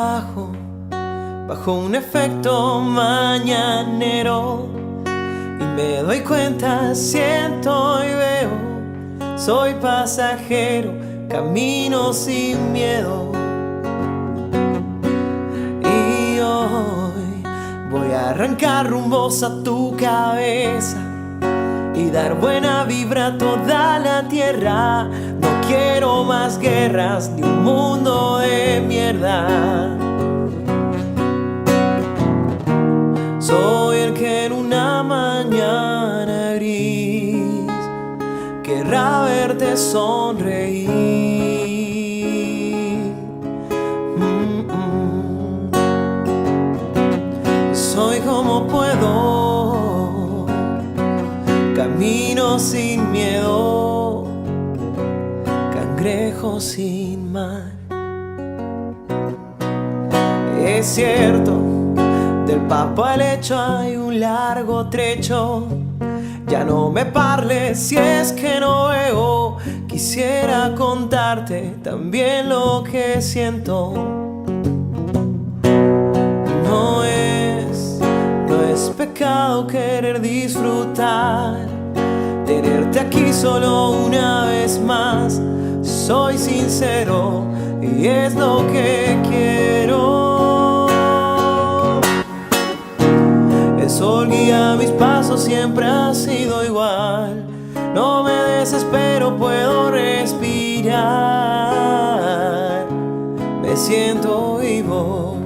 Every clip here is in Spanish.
trabajo bajo un efecto mañanero y me doy cuenta, siento y veo, soy pasajero, camino sin miedo. Y hoy voy a arrancar rumbos a tu cabeza y dar buena vibra a toda la tierra. No quiero más guerras ni un mundo de mierda. Soy el que en una mañana gris querrá verte sonreír. Soy como puedo, camino sin miedo, cangrejo sin mar. Es cierto, del papo al hecho hay un largo trecho. Ya no me parles si es que no veo. Quisiera contarte también lo que siento. No es pecado querer disfrutar, tenerte aquí solo una vez más. Soy sincero y es lo que quiero. El sol guía mis pasos, siempre ha sido igual. No me desespero, puedo respirar. Me siento vivo,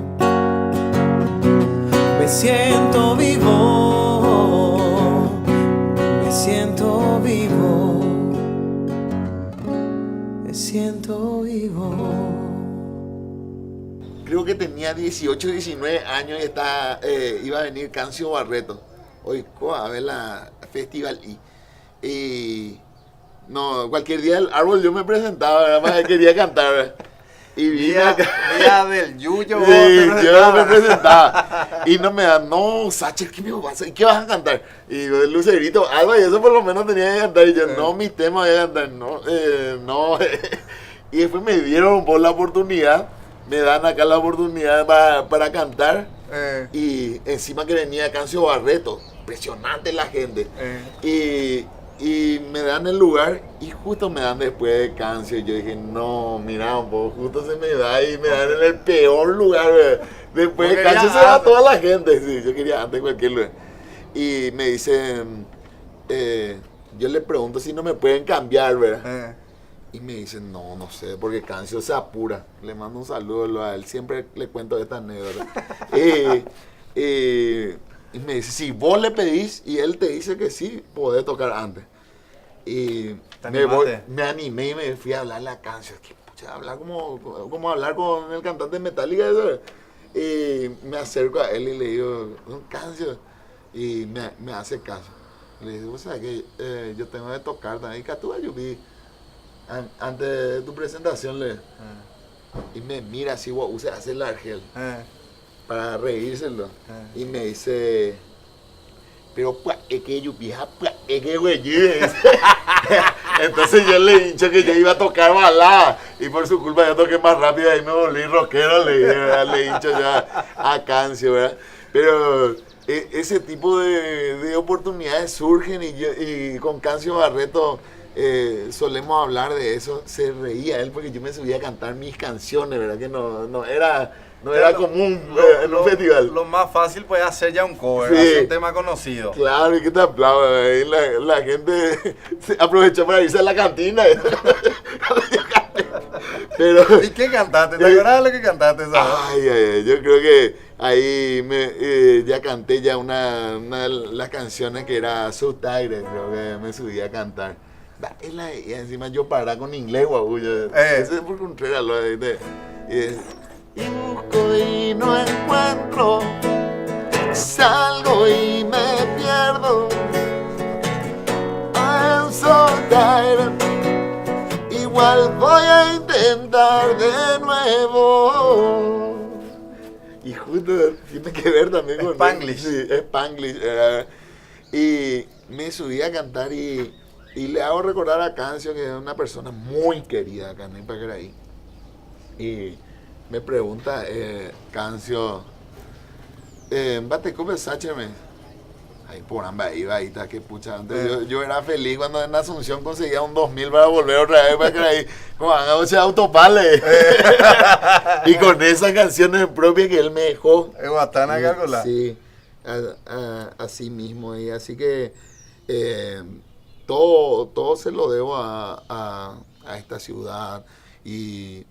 me siento vivo, me siento vivo, me siento vivo. Creo que tenía 18, 19 años y iba a venir Cancio Barreto. Hoy a ver la festival y no, cualquier día del árbol yo me presentaba, además quería cantar, ¿verdad? Y vine acá. Día del Yuyo. Sí, yo me presentaba. Y no me dan, no, Sacher, ¿qué vas a cantar? Y yo, el Lucerito, Alba, y eso por lo menos tenía que cantar. Y yo, no, mi tema voy a cantar, no. Y después me dieron por la oportunidad, me dan acá la oportunidad para cantar. Y encima que venía Cancio Barreto, impresionante la gente. Y me dan el lugar y justo me dan después de Cancio. Yo dije, no, mira, un poco, justo se me da y me dan en el peor lugar. ¿Verdad? Después de Cancio se va toda la gente. Sí, yo quería antes cualquier lugar. Y me dicen, yo le pregunto si no me pueden cambiar, ¿verdad? Y me dicen, no sé, porque Cancio se apura. Le mando un saludo a él, siempre le cuento esta anécdota. Y me dice, si vos le pedís y él te dice que sí, podés tocar antes. Y me animé y me fui a hablarle a Cancio. Hablar como hablar con el cantante de Metallica. Eso. Y me acerco a él y le digo, Cancio. Y me hace caso. Le digo, ¿vos sabés que yo tengo que tocar también? Y tú ayudí. Antes de tu presentación, y me mira así, se hace el argel. Para reírselo. Y me dice, pero es que yo vieja, es que güey. Entonces yo le he dicho que yo iba a tocar balada y por su culpa yo toqué más rápido y me volví rockero, le he dicho ya a Cancio, ¿verdad? Pero ese tipo de oportunidades surgen y con Cancio Barreto solemos hablar de eso. Se reía él porque yo me subía a cantar mis canciones, ¿verdad? Que no era común en un festival. Lo más fácil puede hacer ya un cover, sí, hacer un tema conocido. Claro, y que te aplaudan. Ahí la gente aprovechó para irse a la cantina. Pero, ¿y qué cantaste? ¿Te acuerdas de lo que cantaste? Ay, yo creo que ahí ya canté ya una de las canciones que era So Tired, creo que me subí a cantar. Y encima yo paraba con inglés, guau. Ese es por Contreras. Y busco y no encuentro, salgo y me pierdo. I'm so tired. Igual voy a intentar de nuevo. Y justo tiene que ver también con Spanglish. Sí, Spanglish. Y me subí a cantar y le hago recordar a Cancio, que es una persona muy querida acá en Ipaqueraí. Y Me pregunta Cancio, ¿bate come sácheme? Ay, por ambas iba ahí, está que pucha. Antes yo era feliz cuando en Asunción conseguía un 2000 para volver otra vez para que ahí, como hagan ese autopale. Y con esas canciones propias que él me dejó. Es Guatana Cálcula. Sí, así mismo. Y así que todo se lo debo a esta ciudad y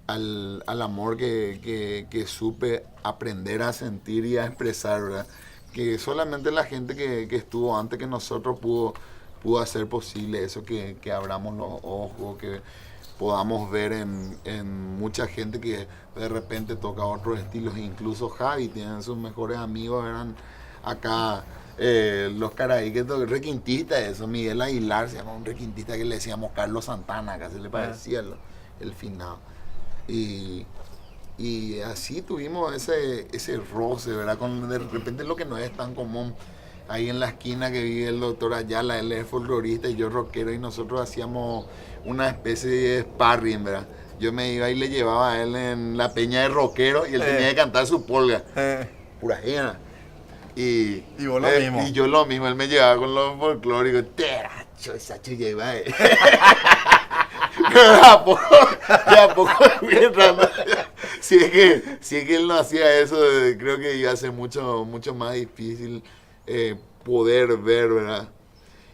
al amor que supe aprender a sentir y a expresar, ¿verdad? Que solamente la gente que estuvo antes que nosotros pudo hacer posible eso, que abramos los ojos, que podamos ver en mucha gente que de repente toca otros estilos. Incluso Javi tienen sus mejores amigos, eran acá los caraí que requintistas, eso, Miguel Aguilar se llama un requintista que le decíamos Carlos Santana, acá se le parecía el finado. Y así tuvimos ese roce, ¿verdad? Con de repente lo que no es tan común. Ahí en la esquina que vive el doctor Ayala, él es folclorista y yo rockero, y nosotros hacíamos una especie de sparring, ¿verdad? Yo me iba y le llevaba a él en la peña de rockero y él tenía que cantar su polga. Pura gena. Y vos lo mismo. Y yo lo mismo, él me llevaba con los folclóricos. Teracho, esa chica a poco fui entrando. Si es que él no hacía eso, creo que iba a ser mucho más difícil poder ver, ¿verdad?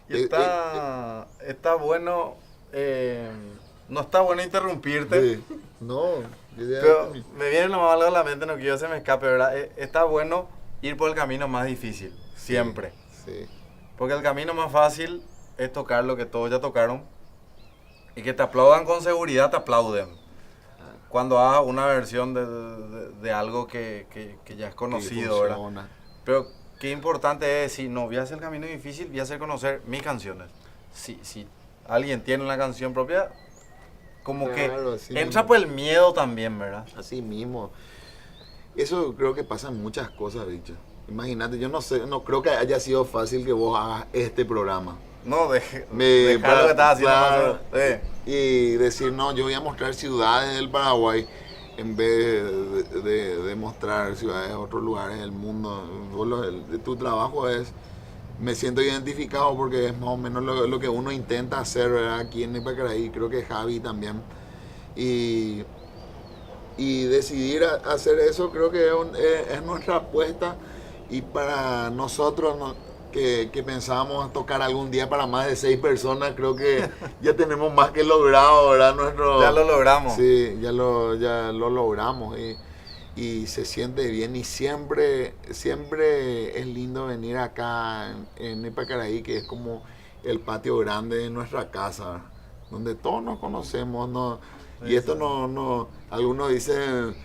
Y está bueno, no está bueno interrumpirte, no, pero me viene nomás algo a la mente, no quiero que se me escape, ¿verdad? Está bueno ir por el camino más difícil, siempre. Sí. Porque el camino más fácil es tocar lo que todos ya tocaron. Y que te aplaudan con seguridad, te aplauden. Cuando hagas una versión de algo que ya es conocido, ¿verdad? Pero qué importante es decir, no, voy a hacer el camino difícil, voy a hacer conocer mis canciones. Si alguien tiene una canción propia, como claro, que entra por el miedo también, ¿verdad? Así mismo. Eso creo que pasa en muchas cosas, bicho. Imagínate, yo no creo que haya sido fácil que vos hagas este programa. No, dejar lo que estás haciendo. Claro, y decir, no, yo voy a mostrar ciudades del Paraguay en vez de mostrar ciudades de otros lugares del mundo. Tu trabajo me siento identificado porque es más o menos lo que uno intenta hacer, ¿verdad? Aquí en Ipacaraí, creo que Javi también. Y decidir hacer eso creo que es nuestra apuesta, y para nosotros que pensábamos tocar algún día para más de 6 personas, creo que ya tenemos más que logrado, ¿verdad? Ya lo logramos. Sí, ya lo logramos y se siente bien, y siempre es lindo venir acá en Ipacaraí, que es como el patio grande de nuestra casa, donde todos nos conocemos, ¿no? Y esto no, algunos dicen,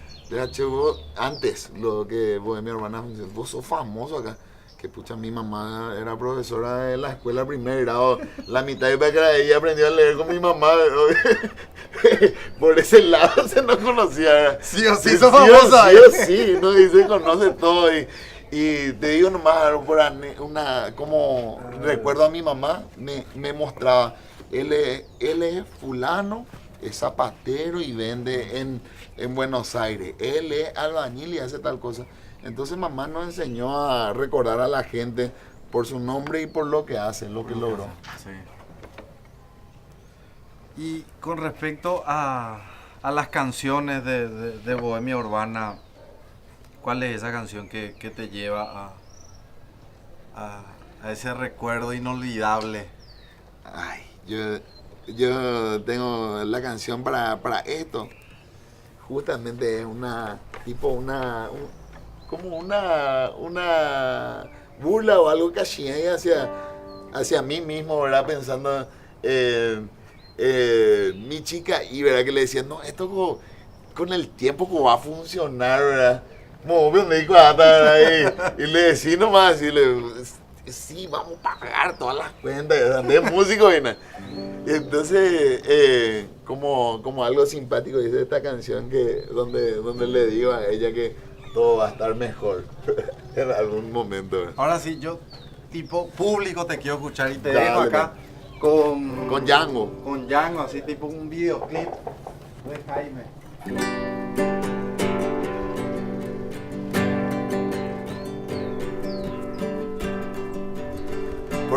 antes, lo que vos, mi hermana, vos sos famoso acá. Que pucha, mi mamá era profesora de la escuela primer grado, la mitad de Ipacaraí aprendió a leer con mi mamá. Por ese lado se nos conocía. Sí o sí, sos famosa. Sí o sí, no dice, conoce todo. Y te digo nomás, como recuerdo a mi mamá, me mostraba, él es fulano, es zapatero y vende en Buenos Aires, él es albañil y hace tal cosa. Entonces mamá nos enseñó a recordar a la gente por su nombre y por lo que hace, lo que logró. Sí. Y con respecto a las canciones de Bohemia Urbana, ¿cuál es esa canción que te lleva a ese recuerdo inolvidable? Ay, yo tengo la canción para esto. Justamente es como una burla o algo que hacía hacia mí mismo, ¿verdad? Pensando mi chica, y verdad que le decía, no, esto con el tiempo va a funcionar, ¿verdad? Como me dijo, y le decía nomás, sí, vamos a pagar todas las cuentas, ¿verdad? De músico, ¿verdad? Entonces, como algo simpático, dice esta canción donde le digo a ella que todo va a estar mejor en algún momento. Ahora sí, yo, tipo público, te quiero escuchar y te Dale, dejo acá con Django. Con Django, así tipo un videoclip de Jaime.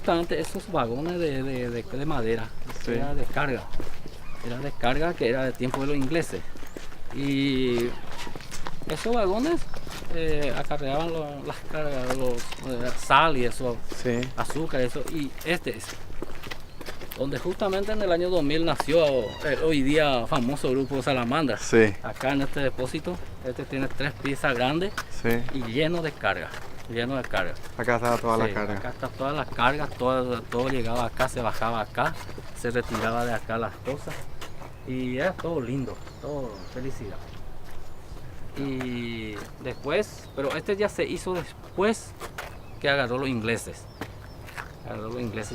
justamente esos vagones de madera, Sí. era de carga que era de tiempo de los ingleses. Y esos vagones acarreaban las cargas, sal y eso, Sí. azúcar, eso. Y este es donde justamente en el año 2000 nació el hoy día famoso grupo Salamandra. Sí. Acá en este depósito, este tiene 3 piezas grandes Sí. y lleno de carga. Acá estaba toda la Sí, carga. acá está todas las cargas, todo llegaba acá, se bajaba acá, se retiraba de acá las cosas y era todo lindo, todo felicidad. Y después, pero este ya se hizo después que agarró los ingleses.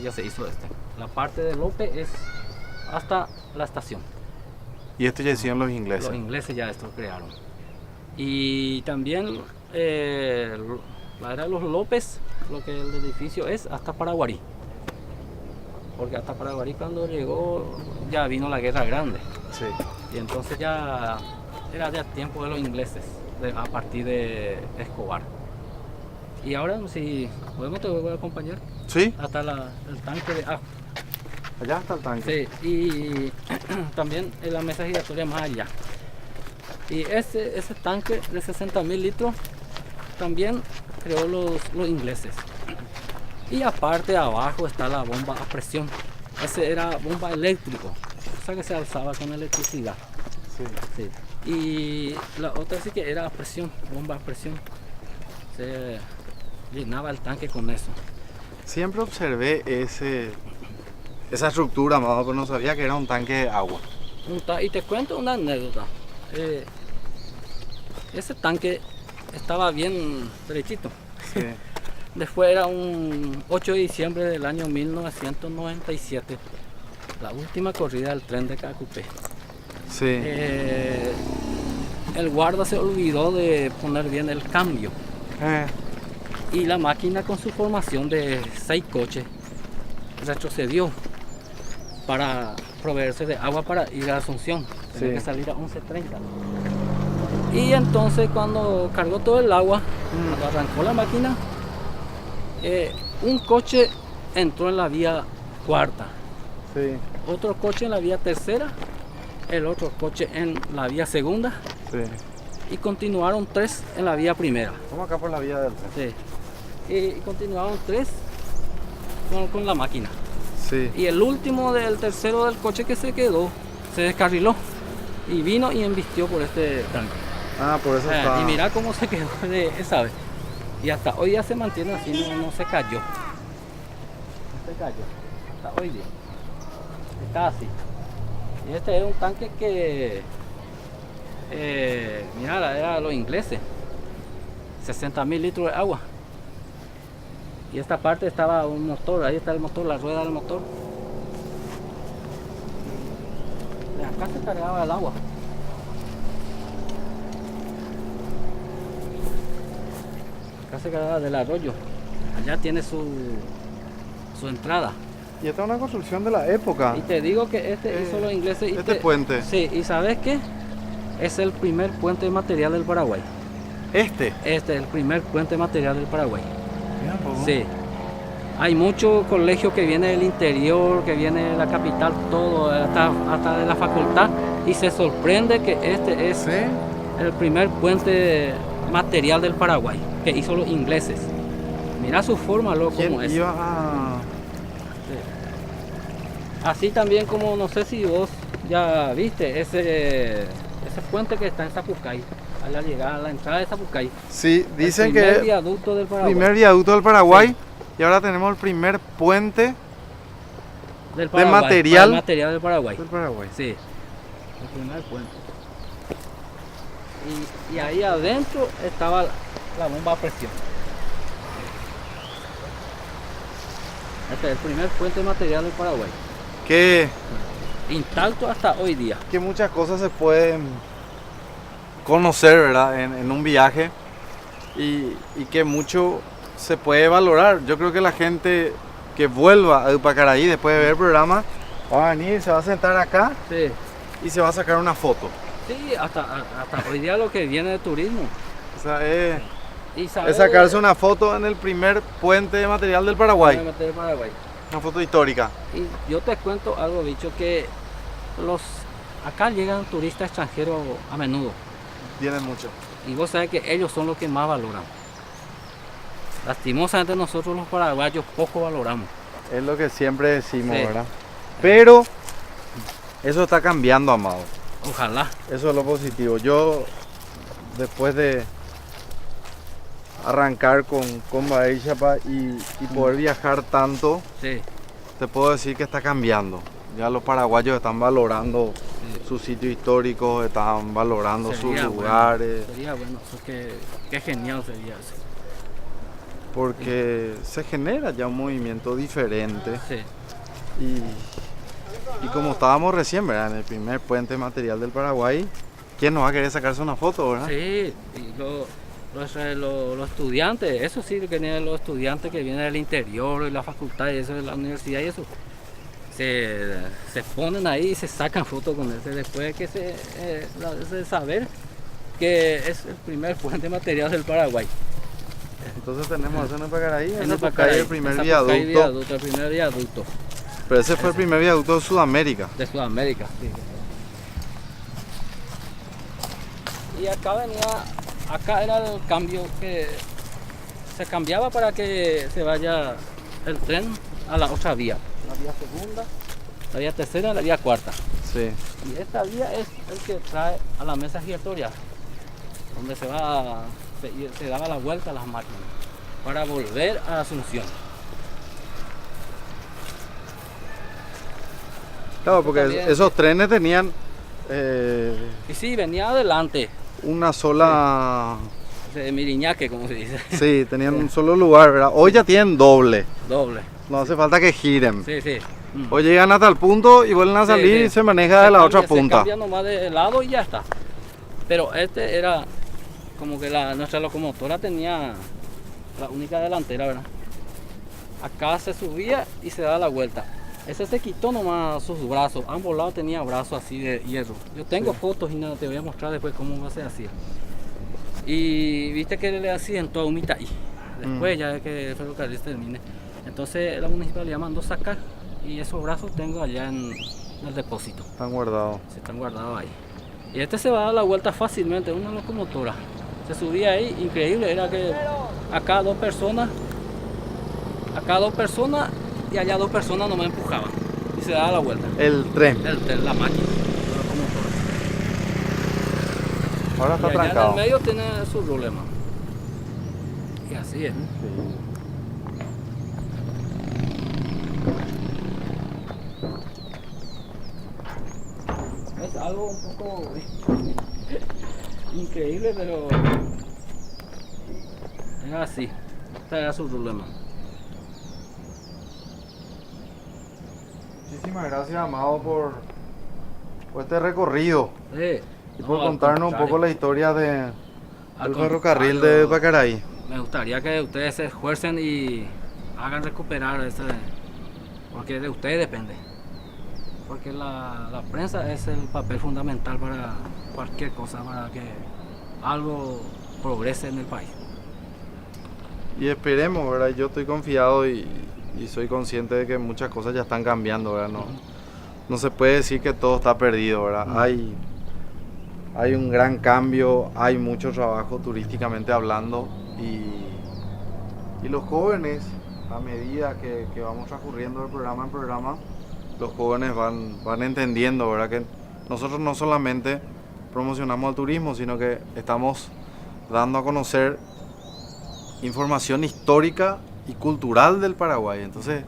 Ya se hizo este. La parte de López es hasta la estación. Y esto ya hicieron los ingleses. Los ingleses ya esto crearon. Y también la era de los López, lo que el edificio es hasta Paraguarí. Porque hasta Paraguarí cuando llegó ya vino la guerra grande. Sí. Y entonces ya era ya tiempo de los ingleses, a partir de Escobar. Y ahora si podemos te voy a acompañar Sí, hasta el tanque de agua. allá está el tanque. Sí, y también en la mesa giratoria más allá. Y ese tanque de 60.000 litros también creó los ingleses. Y aparte abajo está la bomba a presión. Ese era bomba eléctrico, o sea que se alzaba con electricidad. Sí. Sí. Y la otra sí que era a presión, bomba a presión. Se llenaba el tanque con eso. Siempre observé esa estructura, pero no sabía que era un tanque de agua. Y te cuento una anécdota. Ese tanque estaba bien derechito. Sí. Después era un 8 de diciembre del año 1997, la última corrida del tren de Cacupé. Sí. El guarda se olvidó de poner bien el cambio y la máquina con su formación de 6 coches retrocedió para proveerse de agua para ir a Asunción. Tenía Sí. que salir a 11:30. Y entonces cuando cargó todo el agua, cuando arrancó la máquina, un coche entró en la vía cuarta, Sí. otro coche en la vía tercera, el otro coche en la vía segunda Sí. y continuaron 3 en la vía primera. Vamos acá por la vía del tren. Sí. Y continuaron 3 con la máquina. Sí. Y el último del tercero del coche que se quedó, se descarriló y vino y embistió por este tanque. Ah, por eso está. Y mira cómo se quedó de esa vez. Y hasta hoy ya se mantiene así, no se cayó. No se cayó. Hasta hoy día. Está así. Y este es un tanque que, mira, era de los ingleses. 60.000 litros de agua. Y esta parte estaba un motor, ahí está el motor, la rueda del motor. De acá se cargaba el agua. Acá se cargaba del arroyo. Allá tiene su entrada. Y esta es una construcción de la época. Y te digo que este hizo los ingleses. Y Este puente. Sí, y ¿sabes qué? Es el primer puente de material del Paraguay. Este. Este es el primer puente de material del Paraguay. Mira, pues, Sí. Hay muchos colegios que vienen del interior, que vienen de la capital, todo, hasta de la facultad. Y se sorprende que este es Sí. el primer puente material del Paraguay, que hizo los ingleses. Mira su forma, loco, ¿Quién como es. iba a...? Así también como, no sé si vos ya viste ese puente que está en Zapucay, a la llegada, a la entrada de Zapucay. Sí, dicen el que primer es viaducto del el Paraguay. primer viaducto del Paraguay. Sí. Y ahora tenemos el primer puente Del Paraguay, material. para material del Paraguay. del Paraguay. Sí, el primer puente. Y ahí adentro estaba la bomba a presión. Este es el primer puente material del Paraguay. Que Intacto hasta hoy día. muchas cosas se pueden conocer, ¿verdad? En un viaje. Y que mucho se puede valorar. Yo creo que la gente que vuelva a Upacaraí después de ver el programa va a venir, se va a sentar acá Sí, y se va a sacar una foto. sí, hasta hoy día lo que viene de turismo. O sea, Y saber, Es sacarse una foto en el primer puente de material del Paraguay. del Paraguay. Una foto histórica. Y yo te cuento algo, bicho, que acá llegan turistas extranjeros a menudo. Tienen mucho. Y vos sabés que ellos son los que más valoran. Lastimosamente nosotros los paraguayos poco valoramos. Es lo que siempre decimos, Sí. ¿verdad? Pero eso está cambiando, Amado. Ojalá. Eso es lo positivo. Yo, después de arrancar con Bahía Chapa y poder viajar tanto, Sí. te puedo decir que está cambiando. Ya los paraguayos están valorando Sí. sus sitios históricos, están valorando sus Sería lugares, Bueno, sería bueno, eso qué genial sería eso. porque se genera ya un movimiento diferente. Sí. Y como estábamos recién, ¿verdad? En el primer puente material del Paraguay, ¿quién no va a querer sacarse una foto, verdad? Sí, y los estudiantes, eso sí, que vienen los estudiantes que vienen del interior y la facultad y eso de la universidad y eso, se ponen ahí y se sacan fotos con ese después de que de saber que es el primer puente material del Paraguay. Entonces tenemos eso en Epacaraí, en En Epacaraí Epacaraí, el primer en Zapucay viaducto, el primer viaducto pero ese fue el primer viaducto de Sudamérica. de Sudamérica. Sí. Y acá era el cambio que se cambiaba para que se vaya el tren a la otra vía. La vía segunda, la vía tercera, la vía cuarta. Sí. Y esta vía es el que trae a la mesa giratoria, donde se daba la vuelta a las máquinas para volver a Asunción. Claro, porque También. esos trenes tenían Y sí, venía adelante, una sola... de Miriñaque, como se dice, Sí, tenían un solo lugar, ¿verdad? Hoy ya tienen doble, doble. no hace falta que giren. Sí, sí. Hoy llegan hasta el punto y vuelven a Sí, salir sí. y se maneja de la otra Se punta. cambia nomás de lado y ya está. Pero este era como que nuestra locomotora tenía la única delantera, ¿verdad? Acá se subía y se daba la vuelta. Ese se quitó nomás sus brazos. Ambos lados tenía brazos así de hierro. Yo tengo fotos y no te voy a mostrar después cómo se hacía. Y viste que le accidentó a un Mitaí. Después ya que el ferrocarril termine. Entonces la municipalidad mandó sacar y esos brazos tengo allá en el depósito. Están guardados. Se están guardados ahí. Y este se va a dar la vuelta fácilmente, una locomotora. Se subía ahí, increíble, era que acá dos personas y allá dos personas no me empujaban. Y se daba la vuelta. El tren. La máquina, la locomotora. Ahora Y está allá en trancado. el medio tiene su problema. Y así es. Es algo un poco increíble, pero era así. Este era su problema. Muchísimas gracias, Amado, por este recorrido Sí. y por No, al contarnos un contrario. poco la historia del Al ferrocarril contrario, de Pacaraí. Me gustaría que ustedes se esfuercen y hagan recuperar porque de ustedes depende. Porque la prensa es el papel fundamental para cualquier cosa, para que algo progrese en el país. Y esperemos, ¿verdad? Yo estoy confiado y soy consciente de que muchas cosas ya están cambiando, ¿verdad? No se puede decir que todo está perdido, ¿verdad? Hay un gran cambio, hay mucho trabajo turísticamente hablando y los jóvenes, a medida que vamos transcurriendo de programa en programa, los jóvenes van entendiendo, ¿verdad? Que nosotros no solamente promocionamos el turismo, sino que estamos dando a conocer información histórica y cultural del Paraguay. Entonces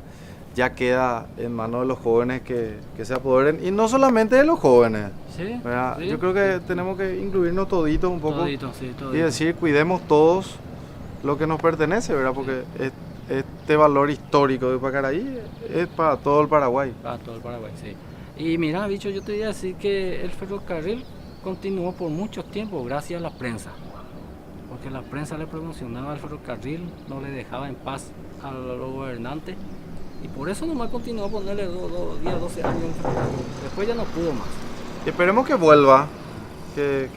ya queda en manos de los jóvenes que se apoderen, y no solamente de los jóvenes, ¿Sí? ¿verdad? ¿Sí? Yo creo que tenemos que incluirnos toditos un poco Todito, sí, y todito. decir, cuidemos todos lo que nos pertenece, ¿verdad? Porque este valor histórico de Pacaraí es para todo el Paraguay. Para todo el Paraguay, sí. Y mira, bicho, yo te voy a decir que el ferrocarril continuó por mucho tiempo gracias a la prensa. Porque la prensa le promocionaba al ferrocarril, no le dejaba en paz a los gobernantes. Y por eso nomás continuó a ponerle 12 años en ferrocarril. Después ya no pudo más. Y esperemos que vuelva, que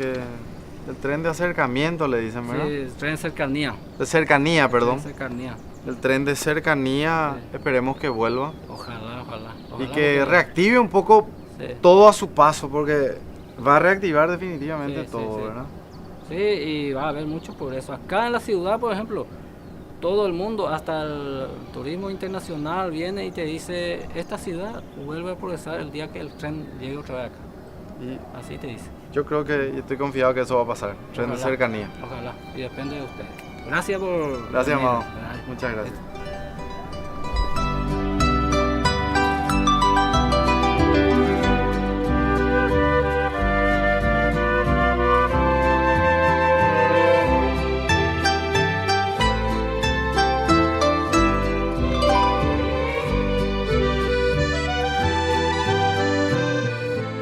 El tren de acercamiento le dicen, ¿verdad? Sí, el tren de cercanía. De cercanía, perdón. Tren de cercanía. El tren de cercanía, Sí. esperemos que vuelva. Ojalá. Y Ojalá que porque- reactive un poco Sí. todo a su paso, porque va a reactivar definitivamente Sí, sí, todo, sí. ¿verdad? Sí, y va a haber mucho progreso. Acá en la ciudad, por ejemplo, todo el mundo, hasta el turismo internacional, viene y te dice, esta ciudad vuelve a progresar el día que el tren llegue otra vez acá. Y Así te dice. yo creo que estoy confiado que eso va a pasar. Tren de Ojalá. cercanía. Ojalá, y depende de ustedes. Gracias por... Gracias, venir. Amado. Ay, Muchas gracias.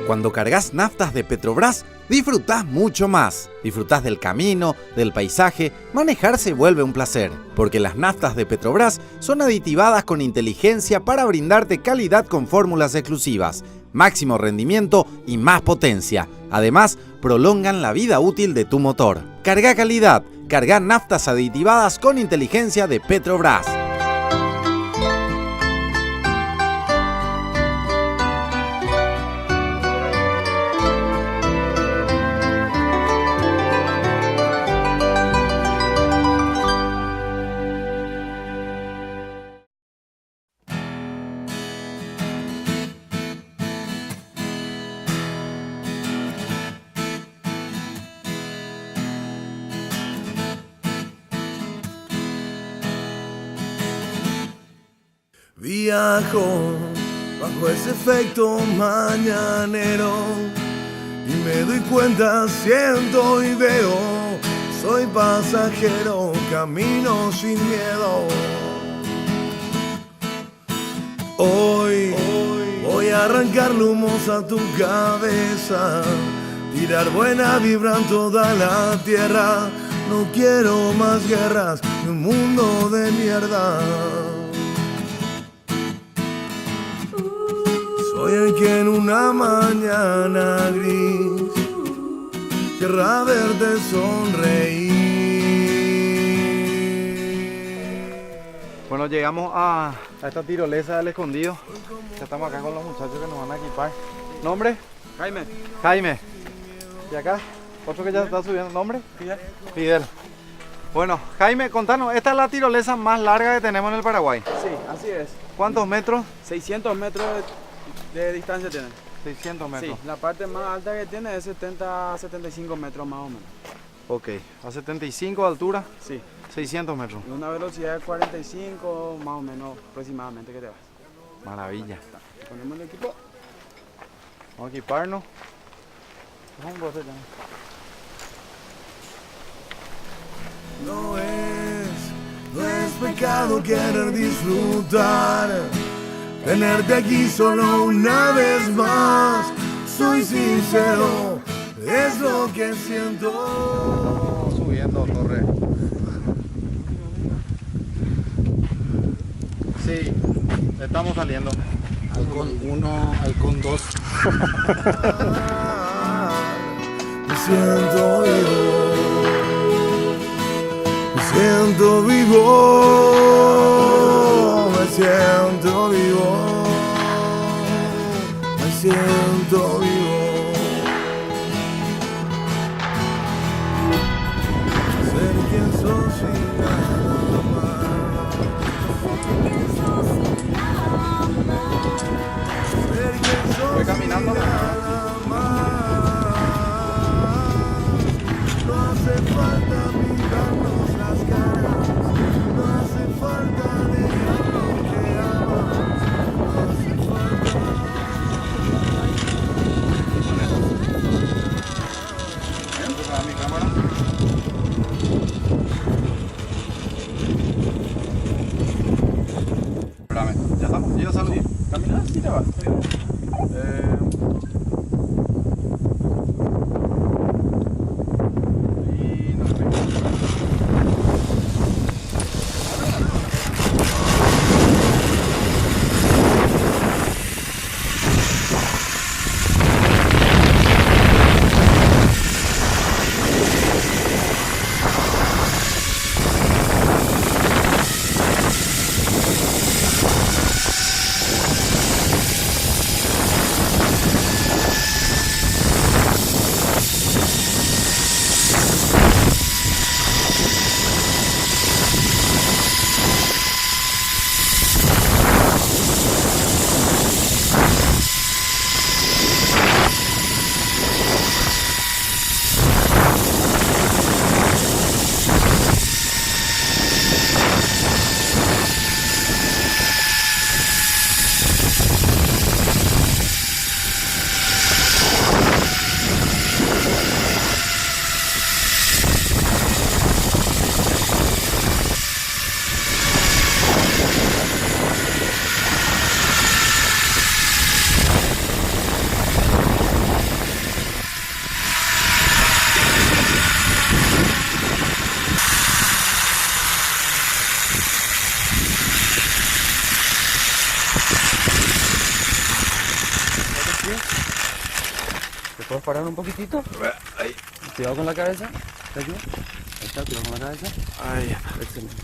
Cuando cargas naftas de Petrobras, disfrutás mucho más. Disfrutás del camino, del paisaje, manejar se vuelve un placer. Porque las naftas de Petrobras son aditivadas con inteligencia para brindarte calidad con fórmulas exclusivas, máximo rendimiento y más potencia. Además, prolongan la vida útil de tu motor. Carga calidad, carga naftas aditivadas con inteligencia de Petrobras. Viajo bajo ese efecto mañanero y me doy cuenta, siento y veo. Soy pasajero, camino sin miedo. Hoy voy a arrancarle humos a tu cabeza, tirar buena vibra en toda la tierra. No quiero más guerras ni un mundo de mierda. Soy el que en una mañana gris querrá verte sonreír. Bueno, llegamos a esta tirolesa del escondido. Ya estamos acá con los muchachos que nos van a equipar. ¿Nombre? Jaime. Jaime. ¿Y acá? Otro que ya está subiendo. ¿Nombre? Fidel. Bueno, Jaime, contanos, esta es la tirolesa más larga que tenemos en el Paraguay. Sí, así es. ¿Cuántos metros? 600 metros de distancia tiene. 600 metros. Sí, la parte más alta que tiene es 70 a 75 metros más o menos. Ok, a 75 de altura, Sí, 600 metros. y una velocidad de 45 más o menos aproximadamente que te vas. Maravilla. Ponemos el equipo. Vamos a equiparnos. Vamos a hacer también. No es pecado querer disfrutar, tenerte aquí solo una vez más. Soy sincero, es lo que siento. Estamos subiendo, Torre. Sí, estamos saliendo. Halcón 1, Halcón 2. Me siento vivo, me siento vivo, me siento vivo, me siento vivo. Ser quien sos sin nada más. Ser quien sos Voy caminando. sin nada más. No hace falta pintarnos las caras, no hace falta negar lo que amas, no hace falta. Entra mi cámara. Espérame, ya estamos, yo ya saludí. Camina, sí te vas. Y nos vemos. parar un poquitito. Ahí. Cuidado con la cabeza. Aquí. Ahí está, cuidado con la cabeza. Ahí está. Excelente.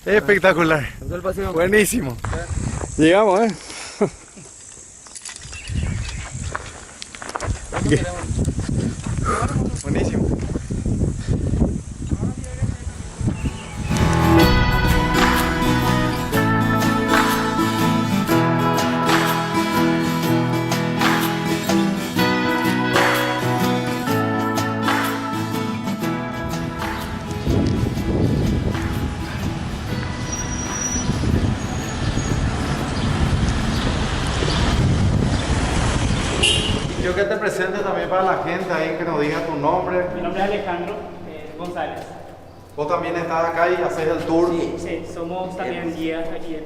Espectacular. Hasta el paseo. Buenísimo. Llegamos, ¿eh? Buenísimo. Yo que te presente también para la gente ahí, que nos diga tu nombre. Mi nombre es Alejandro González. Vos también estás acá y haces el tour. Sí, somos también guías aquí en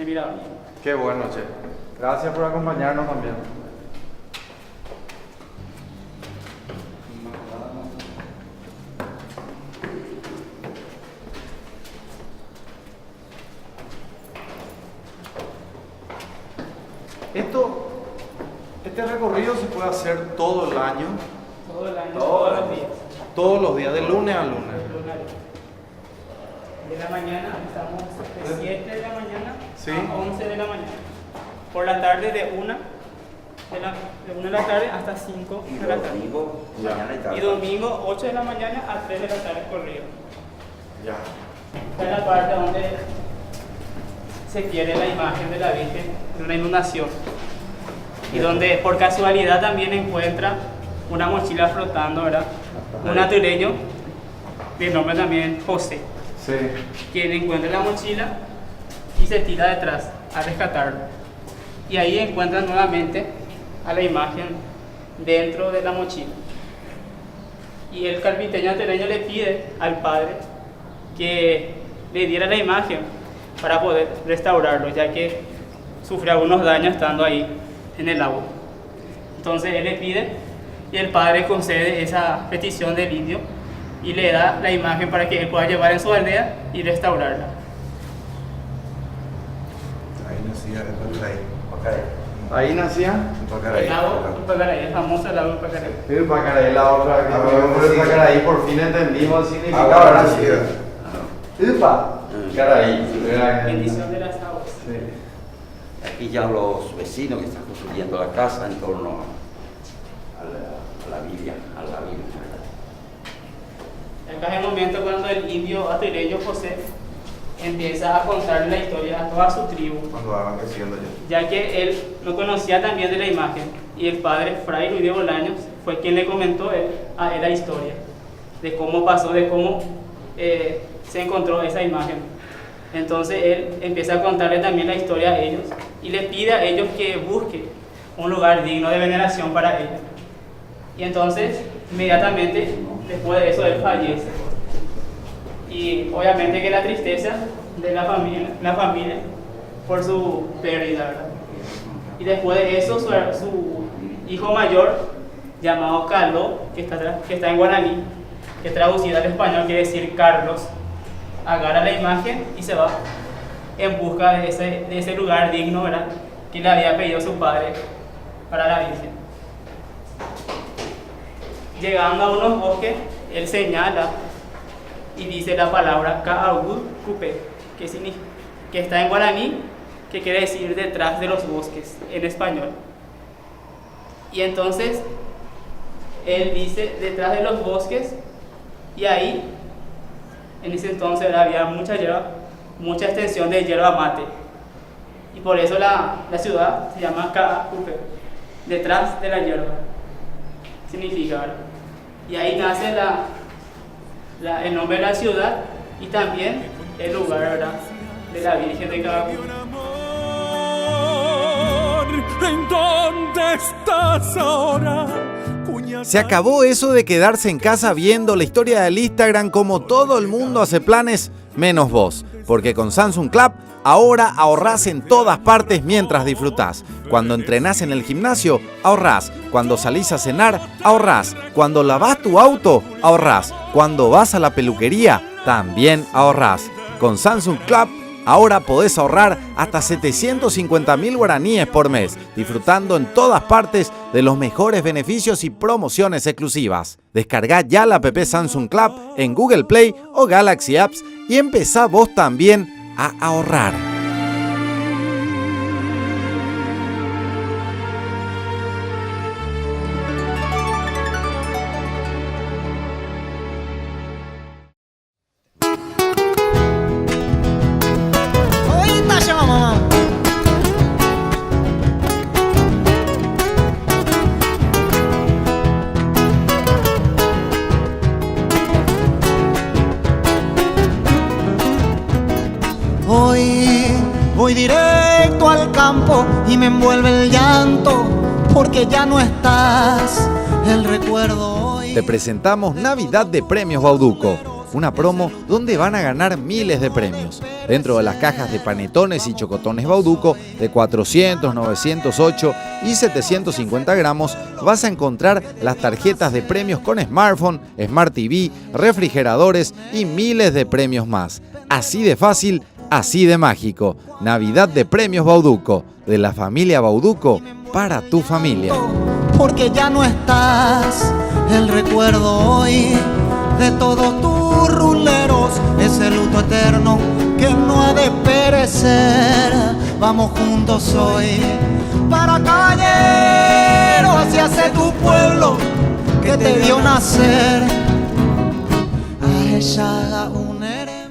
el Mirador. Qué bueno, che. Gracias por acompañarnos también. Este recorrido se puede hacer todo el año, Todo el año, todos los días. todos los días, de lunes a lunes. De la mañana, estamos de 7 de la mañana Sí. a 11 de la mañana. Por la tarde de 1 de la tarde hasta 5 de la tarde. Y domingo 8 de la mañana a 3 de la tarde corrido. Ya. Esta es la parte donde se pierde la imagen de la Virgen en una inundación. Y donde por casualidad también encuentra una mochila flotando, ¿verdad? Un natureño de nombre también José, Sí. quien encuentra la mochila y se tira detrás a rescatarlo. Y ahí encuentran nuevamente a la imagen dentro de la mochila. Y el carpintero natureño le pide al padre que le diera la imagen para poder restaurarlo, ya que sufrió algunos daños estando ahí en el agua. Entonces él le pide y el padre concede esa petición del indio y le da la imagen para que él pueda llevar en su aldea y restaurarla. Ahí nacía el Pacaraí. Ahí nacía El lago Pacaraí, el famoso lago Pacaraí. el Pacaraí, la otra que tuvimos por el Pacaraí, por fin entendimos el significado, ¿verdad? Upa, Pacaraí. Bendición de las aguas. Sí. Aquí ya los vecinos que están construyendo la casa en torno a la Biblia, ¿verdad? Acá es el momento cuando el indio atureño José empieza a contarle la historia a toda su tribu, Cuando van creciendo ya. ya que él no conocía también de la imagen y el padre Fray Luis de Bolaños fue quien le comentó a él la historia de cómo pasó, de cómo se encontró esa imagen. Entonces él empieza a contarle también la historia a ellos y le pide a ellos que busquen un lugar digno de veneración para ellos. Y entonces inmediatamente después de eso él fallece. Y obviamente que la tristeza de la familia por su pérdida, ¿verdad? Y después de eso su hijo mayor, llamado Carlos, que está en guaraní, que traducido al español quiere decir Carlos, agarra la imagen y se va en busca de ese lugar digno, ¿verdad?, que le había pedido su padre para la Virgen. Llegando a unos bosques, él señala y dice la palabra Ka'agu Kupe, que está en guaraní, que quiere decir detrás de los bosques en español. Y entonces él dice detrás de los bosques, y ahí en ese entonces había mucha hierba, mucha extensión de hierba mate, y por eso la ciudad se llama Ka'agu Kupe, detrás de la hierba significa, ¿verdad? Y ahí nace el nombre de la ciudad y también el lugar, ¿verdad?, de la Virgen de Ka'agu. ¿En dónde estás ahora? Se acabó eso de quedarse en casa viendo la historia del Instagram como todo el mundo hace planes, menos vos. Porque con Samsung Club ahora ahorrás en todas partes mientras disfrutás. Cuando entrenás en el gimnasio, ahorrás. Cuando salís a cenar, ahorrás. Cuando lavás tu auto, ahorrás. Cuando vas a la peluquería, también ahorrás. Con Samsung Club Ahora podés ahorrar hasta 750.000 guaraníes por mes, disfrutando en todas partes de los mejores beneficios y promociones exclusivas. Descarga ya la app Samsung Club en Google Play o Galaxy Apps y empezá vos también a ahorrar. Voy directo al campo y me envuelve el llanto porque ya no estás, el recuerdo hoy. Te presentamos Navidad de Premios Bauducco, una promo donde van a ganar miles de premios. Dentro de las cajas de panetones y chocotones Bauducco de 400, 908 y 750 gramos vas a encontrar las tarjetas de premios con smartphone, Smart TV, refrigeradores y miles de premios más. Así de fácil, así de mágico. Navidad de Premios Bauducco, de la familia Bauducco para tu familia. Porque ya no estás, el recuerdo hoy de todos tus ruleros, ese luto eterno que no ha de perecer. Vamos juntos hoy para caballero, hacia ese tu pueblo que te vio nacer. A ella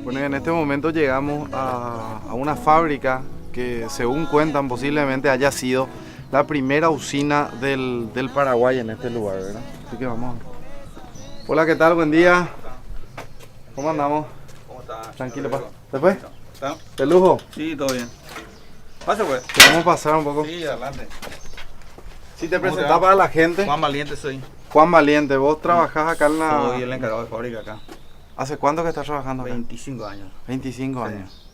Bueno, en este momento llegamos a una fábrica que, según cuentan, posiblemente haya sido la primera usina del Paraguay en este lugar, ¿verdad? Así que vamos. Hola, ¿qué tal? Buen día. ¿Cómo andamos? ¿Cómo estás? Tranquilo, pa. ¿Después? ¿Está? ¿De lujo? Sí, todo bien. Pase, pues. Queremos pasar un poco. Sí, adelante. Si te presentás para la gente. Juan Valiente soy. Juan Valiente, vos trabajás acá en la... Soy el encargado de fábrica acá. ¿Hace cuánto que estás trabajando acá? 25 años. 25 años.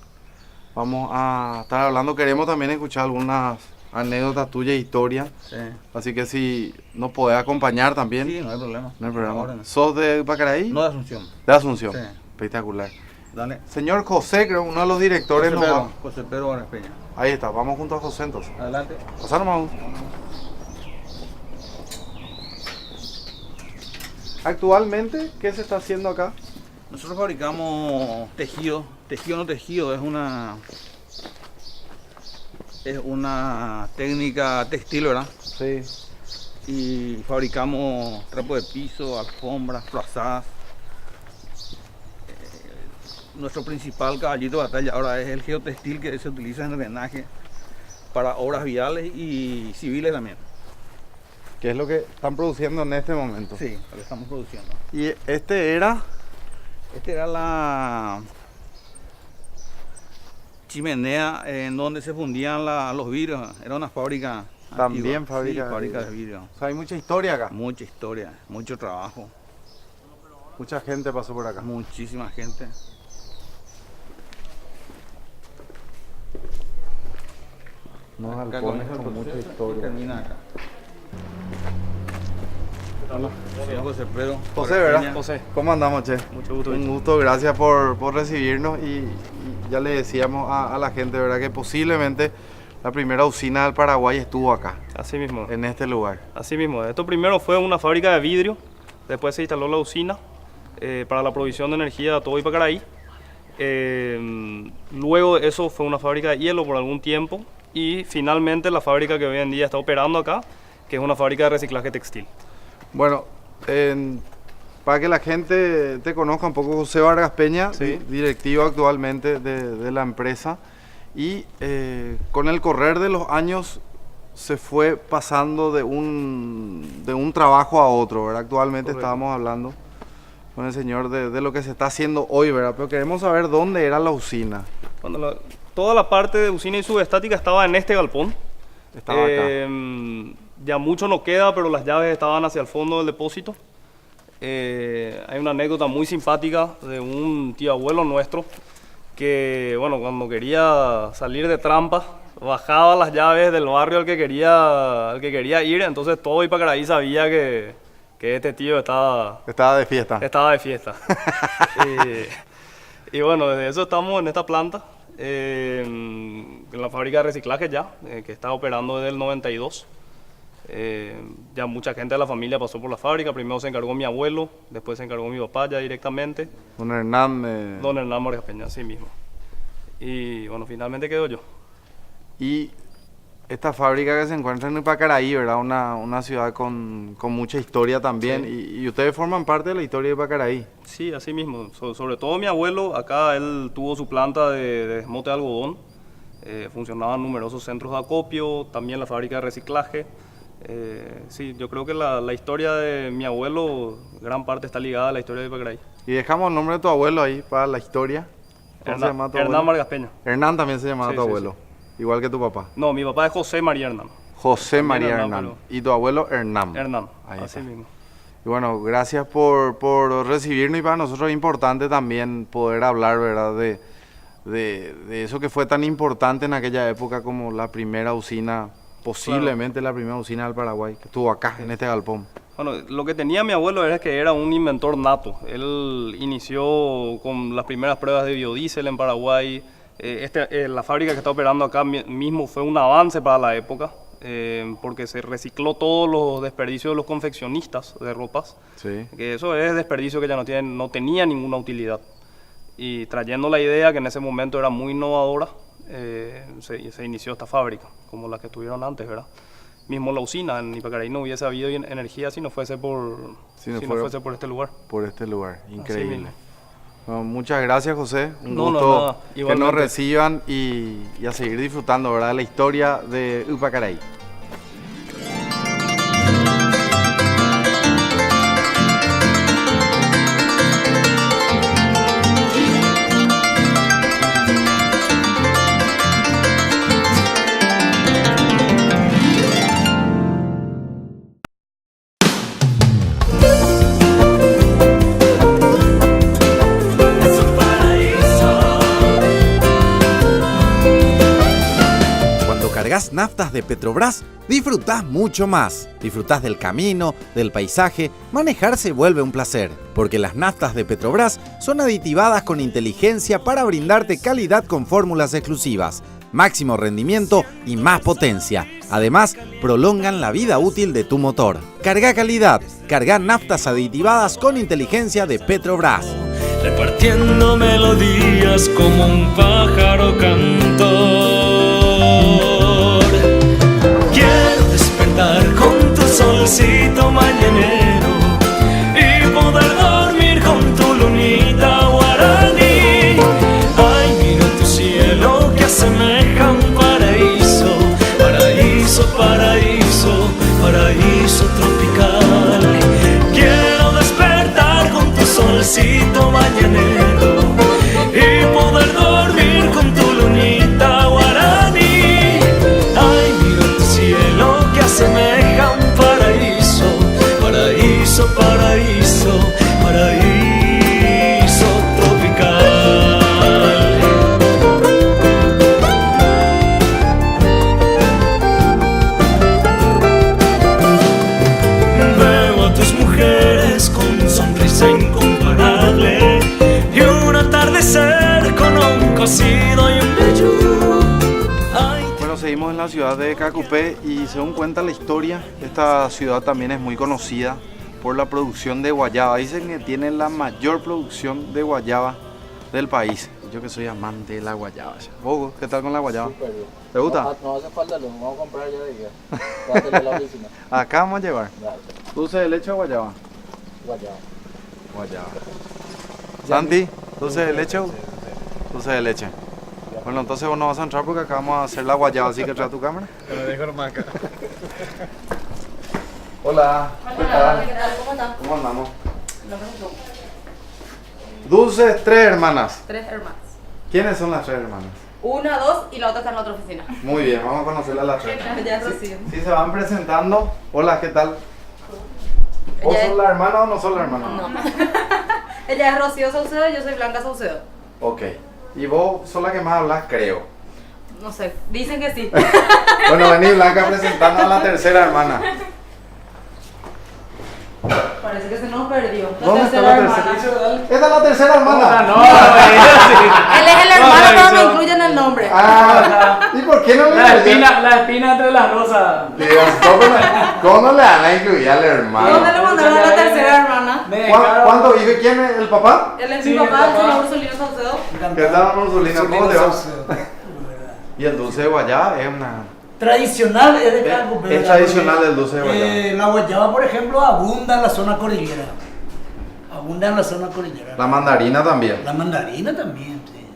Vamos a estar hablando, queremos también escuchar algunas anécdotas tuyas, historias. Sí. Así que si nos podés acompañar también. Sí, no hay problema. No hay problema. Ahora. ¿Sos de Pacaraí? No, de Asunción. De Asunción. Sí. Espectacular. Dale. Señor José, creo, uno de los directores. José Pedro Gómez Peña. Ahí está, vamos junto a José entonces. Adelante. Pasar nomás. Actualmente, ¿qué se está haciendo acá? Nosotros fabricamos tejido. Tejido no tejido, es una técnica textil, ¿verdad? Sí. Y fabricamos trapos de piso, alfombras, frazadas. Nuestro principal caballito de batalla ahora es el geotextil, que se utiliza en drenaje para obras viales y civiles también. ¿Qué es lo que están produciendo en este momento? Sí, lo que estamos produciendo. ¿Y este era? Este era la chimenea en donde se fundían los vidrios. Era una fábrica. También antigua. fábrica, sí, fábrica de vidrio. O sea, hay mucha historia acá. Mucha historia, mucho trabajo. Mucha gente pasó por acá. Muchísima gente. No, Acá halcones comienza el con mucha proceso y historia. termina acá. Señor José Pedro. José, ¿verdad? Peña. José. ¿Cómo andamos, che? Mucho gusto. Un gusto, gracias por recibirnos y ya le decíamos a la gente, ¿verdad? Que posiblemente la primera usina del Paraguay estuvo acá. Así mismo. En este lugar. Así mismo. Esto primero fue una fábrica de vidrio, después se instaló la usina para la provisión de energía a todo Ipacaraí. Luego de eso fue una fábrica de hielo por algún tiempo y finalmente la fábrica que hoy en día está operando acá, que es una fábrica de reciclaje textil. Bueno, para que la gente te conozca un poco, José Vargas Peña, Sí. directivo actualmente de la empresa, y con el correr de los años se fue pasando de un trabajo a otro, ¿verdad? Actualmente Correcto. estábamos hablando con el señor de lo que se está haciendo hoy, ¿verdad? Pero queremos saber dónde era la usina. Toda la parte de usina y subestática estaba en este galpón. Estaba acá. Ya mucho no queda, pero las llaves estaban hacia el fondo del depósito. Hay una anécdota muy simpática de un tío abuelo nuestro que, bueno, cuando quería salir de trampa, bajaba las llaves del barrio al que quería ir, entonces todo Ipacaraí sabía que este tío estaba de fiesta. Estaba de fiesta. Y bueno, desde eso estamos en esta planta. en la fábrica de reciclaje ya, que está operando desde el 92. Ya mucha gente de la familia pasó por la fábrica. Primero se encargó mi abuelo, después se encargó mi papá ya directamente. Don Hernán. Don Hernán Vargas Peña, así mismo. Y bueno, finalmente quedo yo. Y esta fábrica que se encuentra en Ipacaraí, ¿verdad? Una ciudad con mucha historia también. Sí. Y ustedes forman parte de la historia de Ipacaraí. Sí, así mismo. Sobre todo mi abuelo, acá él tuvo su planta de desmote de algodón. Funcionaban numerosos centros de acopio, también la fábrica de reciclaje. Sí, yo creo que la historia de mi abuelo, gran parte está ligada a la historia de Ipacaraí. Y dejamos el nombre de tu abuelo ahí para la historia. ¿Cómo se llama tu abuelo? Hernán Vargas Peña. Hernán también se llamaba tu abuelo. Sí. Igual que tu papá. No, mi papá es José María Hernán. José María Hernán. Y tu abuelo Hernán. Hernán, ahí así mismo. Y bueno, gracias por recibirnos, y para nosotros es importante también poder hablar, ¿verdad? De eso que fue tan importante en aquella época como la primera usina, posiblemente la primera usina del Paraguay, que estuvo acá, en este galpón. Bueno, lo que tenía mi abuelo era que era un inventor nato. Él inició con las primeras pruebas de biodiesel en Paraguay. La fábrica que está operando acá mismo fue un avance para la época, porque se recicló todos los desperdicios de los confeccionistas de ropas. Sí. Que eso es desperdicio que ya no tenía ninguna utilidad. Y trayendo la idea que en ese momento era muy innovadora, se inició esta fábrica, como la que tuvieron antes, ¿verdad? Mismo la usina, en Ipacaraí no hubiese habido energía si no fuese por este lugar. Por este lugar, increíble. Bueno, muchas gracias, José. Un gusto nada. Que nos reciban y a seguir disfrutando, ¿verdad?, la historia de Ipacaraí. Cargas naftas de Petrobras, disfrutás mucho más. Disfrutás del camino, del paisaje, manejar se vuelve un placer, porque las naftas de Petrobras son aditivadas con inteligencia para brindarte calidad con fórmulas exclusivas, máximo rendimiento y más potencia. Además, prolongan la vida útil de tu motor. Carga calidad, carga naftas aditivadas con inteligencia de Petrobras. Repartiendo melodías como un pájaro cantor. Quiero despertar con tu solcito mañanero y poder dormir con tu lunita guaraní. Ay, mira tu cielo que asemeja un paraíso, paraíso, paraíso, paraíso tropical. Quiero despertar con tu solcito mañanero y poder dormir con tu lunita guaraní. Ay, mira tu cielo que asemeja un paraíso, paraíso, paraíso, paraíso tropical. Veo a tus mujeres con sonrisa incomparable y un atardecer con un cocido y un vellú. Bueno, seguimos en la ciudad de Cacupé y según cuenta la historia, esta ciudad también es muy conocida por la producción de guayaba. Dicen que tiene la mayor producción de guayaba del país. Yo que soy amante de la guayaba. ¿Vos qué tal con la guayaba? Súper bien. ¿Te gusta? No hace falta luz, vamos a comprar ya de día. Va a tener la oficina. Acá vamos a llevar. Dale. ¿Dulce de leche o guayaba? Guayaba. Guayaba. Santi, ¿dulce de leche o dulce de leche? Bueno, entonces vos no vas a entrar porque acá vamos a hacer la guayaba, así que trae tu cámara. Te lo dejo nomás acá. Hola. ¿Qué tal? ¿Cómo estás? ¿Cómo andamos? Dulces, 3 hermanas. 3 hermanas. ¿Quiénes son las 3 hermanas? 1, 2 y la otra está en la otra oficina. Muy bien, vamos a conocerlas a las 3. Ella es Rocío. Sí, se van presentando. Hola, ¿qué tal? ¿Vos sos la hermana o no sos la hermana? No. Ella es Rocío Saucedo y yo soy Blanca Saucedo. Ok. Y vos sos la que más hablas, creo. No sé, dicen que sí. Bueno, vení Blanca presentando a la tercera hermana. Parece que se nos perdió. ¿Dónde está la tercera? Esta es la tercera hermana. No, él es el hermano, pero no incluyen el ¿Y por qué no le la espina entre las rosas. ¿Cómo no le van a incluir al hermano? ¿Dónde le mandaron a la tercera hermana? ¿Cuánto vive? ¿Quién es el papá? Él es mi papá, el señor Ursulino Saucedo. ¿Qué tal, Ursulino? ¿Cómo te va? Y el dulce de guayaba es una... Tradicional es de cada copero. Es tradicional el dulce de guayaba. La guayaba, por ejemplo, abunda en la zona cordillera. Abunda en la zona cordillera. La mandarina también. La mandarina también, sí.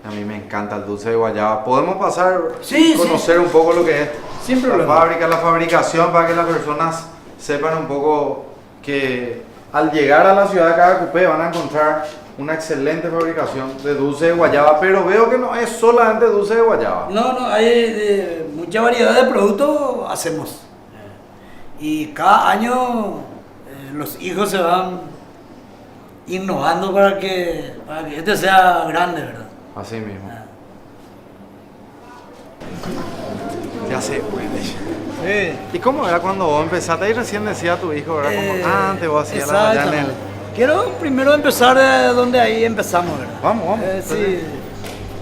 A mí me encanta el dulce de guayaba. ¿Podemos pasar Sí, conocer un poco lo que es Sin la problema. fábrica, la fabricación, para que las personas sepan un poco que al llegar a la ciudad de Cagacupé van a encontrar una excelente fabricación de dulce de guayaba, pero veo que no es solamente dulce de guayaba. No, hay mucha variedad de productos hacemos. Y cada año los hijos se van innovando para que este sea grande, ¿verdad? Así mismo. Ya sé, pues. Sí. ¿Y cómo era cuando vos empezaste? Ahí recién decía tu hijo, ¿verdad? Como antes vos hacías la allá en el... Quiero primero empezar de donde ahí empezamos, ¿verdad? Vamos. Sí.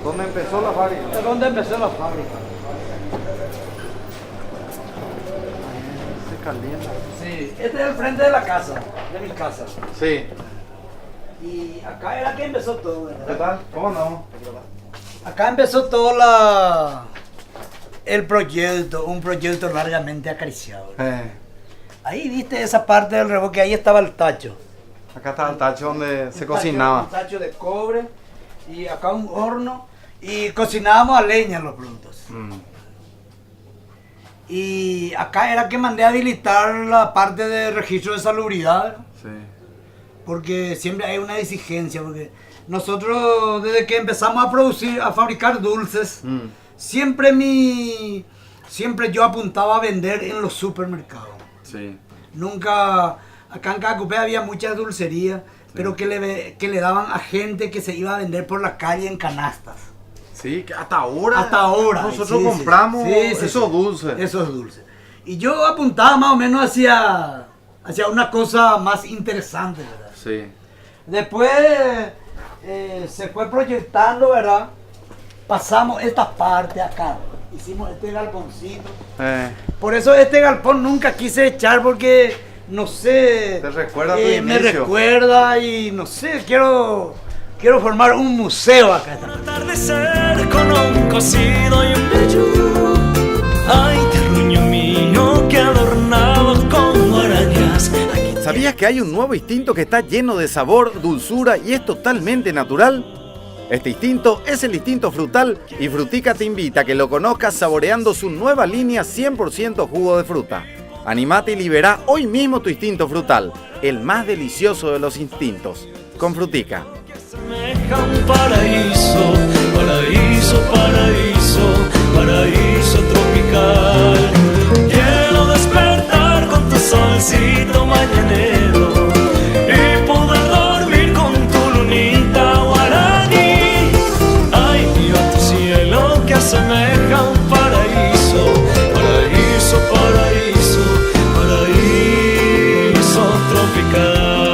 ¿Dónde empezó la fábrica? ¿Dónde empezó la fábrica? Se calienta. Sí, este es el frente de la casa, de mi casa. Sí. Y acá era que empezó todo, ¿verdad? ¿Qué tal? ¿Cómo no? Acá empezó todo el proyecto, un proyecto largamente acariciado. Ahí viste esa parte del reboque, ahí estaba el tacho. Acá estaba el tacho donde se cocinaba. Un tacho de cobre y acá un horno y cocinábamos a leña los productos. Y acá era que mandé a habilitar la parte de registro de salubridad. Sí. Porque siempre hay una exigencia, porque nosotros desde que empezamos a producir, a fabricar dulces, siempre yo apuntaba a vender en los supermercados. Sí. Nunca, acá en Cagacupé había muchas dulcerías, pero que le daban a gente que se iba a vender por la calle en canastas. Sí, que hasta ahora. Hasta ahora. Nosotros compramos esos dulces. Esos dulces. Y yo apuntaba más o menos hacia una cosa más interesante, ¿verdad? Sí. Después se fue proyectando, ¿verdad? Pasamos esta parte acá. Hicimos este galponcito. Por eso este galpón nunca quise echar porque, no sé... ¿Te recuerda tu me inicio? recuerda y no sé, quiero formar un museo acá. Atardecer con un cocido y un vellú. Ay, terruño mío que adornado con arañas. ¿Sabías que hay un nuevo instinto que está lleno de sabor, dulzura y es totalmente natural? Este instinto es el instinto frutal y Frutica te invita a que lo conozcas saboreando su nueva línea 100% jugo de fruta. Animate y libera hoy mismo tu instinto frutal, el más delicioso de los instintos, con Frutica. Semeja un paraíso, paraíso, paraíso, paraíso tropical. Quiero despertar con tu solcito mañanero y poder dormir con tu lunita guaraní. Ay, Dios, tu cielo que asemeja un paraíso, paraíso, paraíso, paraíso tropical.